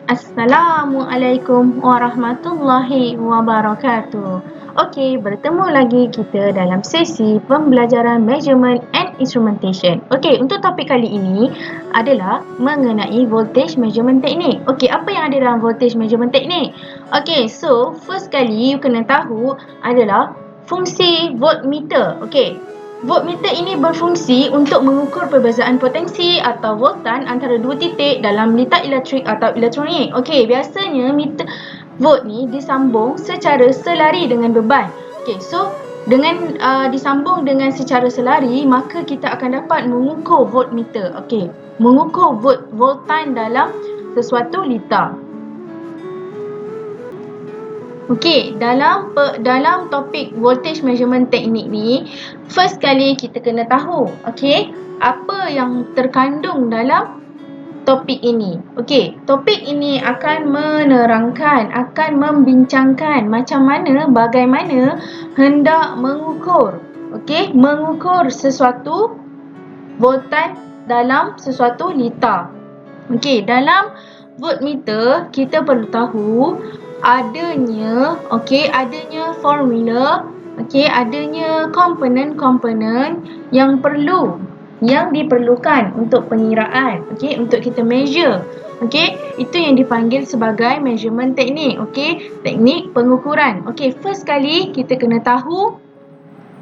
Assalamualaikum warahmatullahi wabarakatuh. Okey, bertemu lagi kita dalam sesi pembelajaran Measurement and Instrumentation. Okey, untuk topik kali ini adalah mengenai Voltage Measurement Technique. Okey, apa yang ada dalam Voltage Measurement Technique? Okey, so first kali you kena tahu adalah fungsi voltmeter. Okey, voltmeter ini berfungsi untuk mengukur perbezaan potensi atau voltan antara dua titik dalam litar elektrik atau elektronik. Okey, biasanya meter volt ni disambung secara selari dengan beban. Okey, so dengan disambung dengan secara selari, maka kita akan dapat mengukur voltmeter. Okey, mengukur voltan dalam sesuatu litar. Okey, dalam topik voltage measurement technique ni, first kali kita kena tahu, okey, apa yang terkandung dalam topik ini. Okey, topik ini akan menerangkan, akan membincangkan macam mana, bagaimana hendak mengukur, okey, mengukur sesuatu voltan dalam sesuatu litar. Okey, dalam voltmeter kita perlu tahu adanya formula, adanya komponen-komponen yang diperlukan untuk pengiraan, untuk kita measure. Itu yang dipanggil sebagai measurement technique, teknik pengukuran. First kali kita kena tahu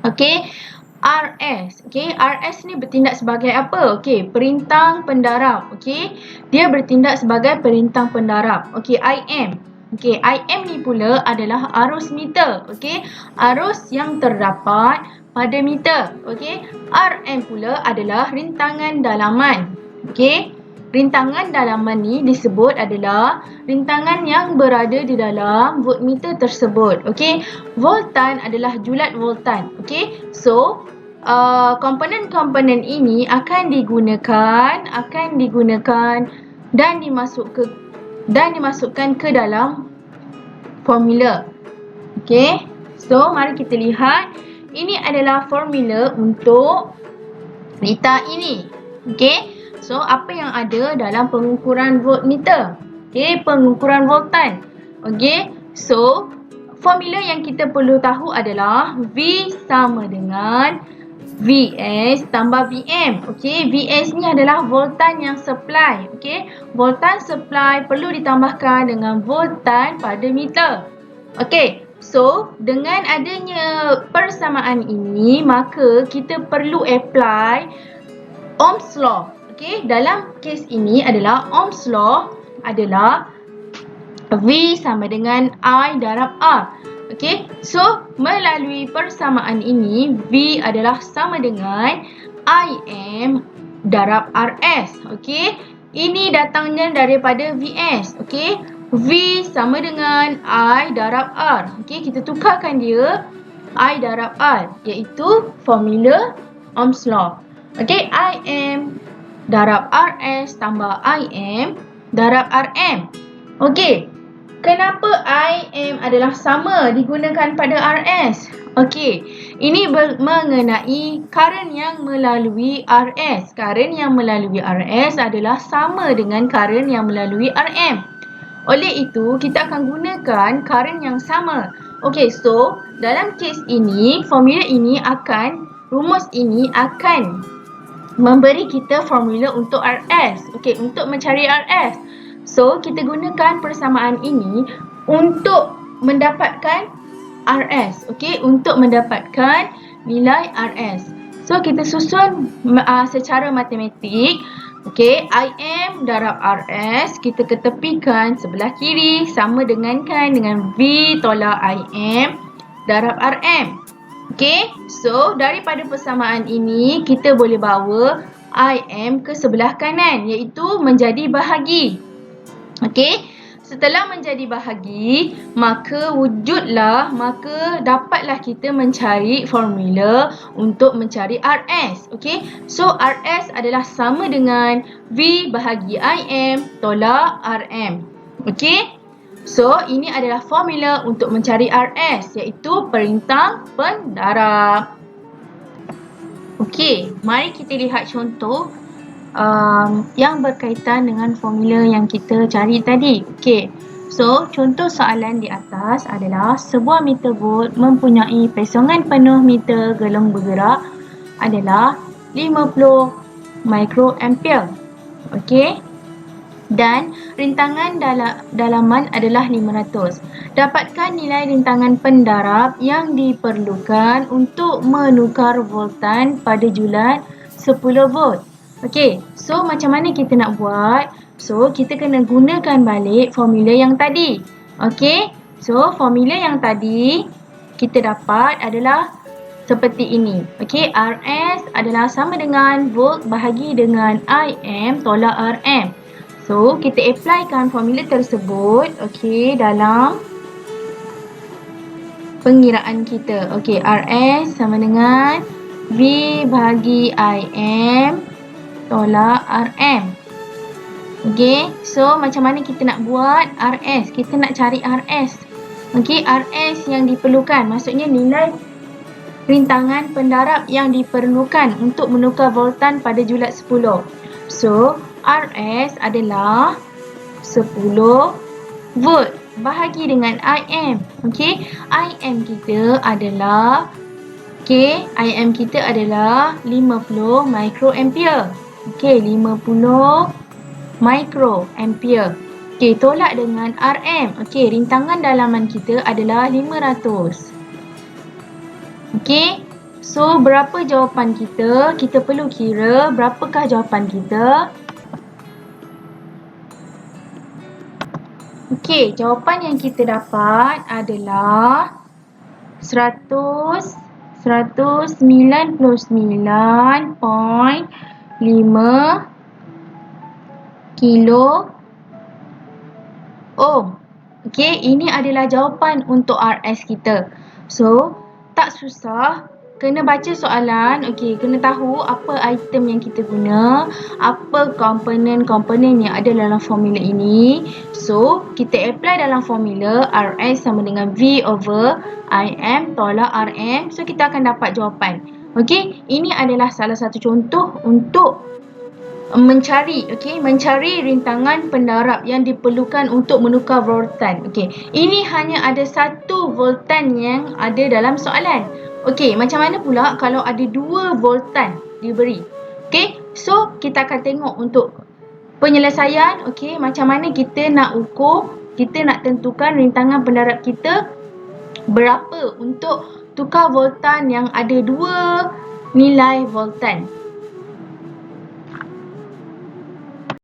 RS. RS ni bertindak sebagai apa? Perintang pendarab. Dia bertindak sebagai perintang pendarab. IM. IM ni pula adalah arus meter. Arus yang terdapat pada meter. RM pula adalah rintangan dalaman. Rintangan dalaman ni disebut adalah rintangan yang berada di dalam voltmeter tersebut. Voltan adalah julat voltan. So, komponen-komponen ini akan digunakan dan dimasukkan ke dalam formula. So mari kita lihat, ini adalah formula untuk litar ini. So apa yang ada dalam pengukuran voltmeter? Pengukuran voltan. So formula yang kita perlu tahu adalah V sama dengan Vs tambah Vm. Vs ni adalah voltan yang supply. Voltan supply perlu ditambahkan dengan voltan pada meter. So dengan adanya persamaan ini, maka kita perlu apply Ohm's law. Dalam kes ini adalah Ohm's law adalah V sama dengan I darab R. So melalui persamaan ini, V adalah sama dengan IM darab RS. Ini datangnya daripada Vs. V sama dengan I darab R. Kita tukarkan dia I darab R, iaitu formula Ohm's law. IM darab RS tambah IM darab RM. Kenapa IM adalah sama digunakan pada RS? Ini mengenai current yang melalui RS. Current yang melalui RS adalah sama dengan current yang melalui RM. Oleh itu, kita akan gunakan current yang sama. So dalam kes ini, rumus ini akan memberi kita formula untuk RS. Untuk mencari RS. So, kita gunakan persamaan ini untuk mendapatkan RS. Untuk mendapatkan nilai RS. So, kita susun secara matematik. IM darab RS, kita ketepikan sebelah kiri sama dengan V tolak IM darab RM. So daripada persamaan ini, kita boleh bawa IM ke sebelah kanan, iaitu menjadi bahagi. Setelah menjadi bahagi, maka dapatlah kita mencari formula untuk mencari RS. So RS adalah sama dengan V bahagi IM tolak RM. So ini adalah formula untuk mencari RS, iaitu perintang pendarab. Mari kita lihat contoh yang berkaitan dengan formula yang kita cari tadi. Okey. So, contoh soalan di atas adalah sebuah meter volt mempunyai pesongan penuh meter gelung bergerak adalah 50 mikroampere. Okey. Dan rintangan dalaman adalah 500. Dapatkan nilai rintangan pendarab yang diperlukan untuk menukar voltan pada julat 10 volt. Okey, so macam mana kita nak buat? So, kita kena gunakan balik formula yang tadi. Okey, so formula yang tadi kita dapat adalah seperti ini. Okey, RS adalah sama dengan volt bahagi dengan IM tolak RM. So, kita applykan formula tersebut, okey, dalam pengiraan kita. Okey, RS sama dengan V bahagi IM tolak RM. Okey, so macam mana kita nak buat RS? Kita nak cari RS. Okey, RS yang diperlukan, maksudnya nilai rintangan pendarab yang diperlukan untuk menukar voltan pada julat 10. So, RS adalah 10 volt bahagi dengan IM. Okey, IM kita adalah IM kita adalah 50 mikroampere. Okey, 50 mikroampere. Okey, tolak dengan RM. Okey, rintangan dalaman kita adalah 500. Okey, so berapa jawapan kita? Kita perlu kira berapakah jawapan kita. Okey, jawapan yang kita dapat adalah 199.5 kilo ohm. Okey, ini adalah jawapan untuk RS kita. So, tak susah. Kena baca soalan, okey, kena tahu apa item yang kita guna, apa komponen-komponen yang ada dalam formula ini. So, kita apply dalam formula RS sama dengan V over IM tolak RM. So, kita akan dapat jawapan. Okey, ini adalah salah satu contoh untuk mencari rintangan pendarab yang diperlukan untuk menukar voltan. Okey, ini hanya ada satu voltan yang ada dalam soalan. Okey, macam mana pula kalau ada dua voltan diberi? Okey, so kita akan tengok untuk penyelesaian. Okey, macam mana kita nak ukur, kita nak tentukan rintangan pendarab kita berapa untuk tukar voltan yang ada dua nilai voltan.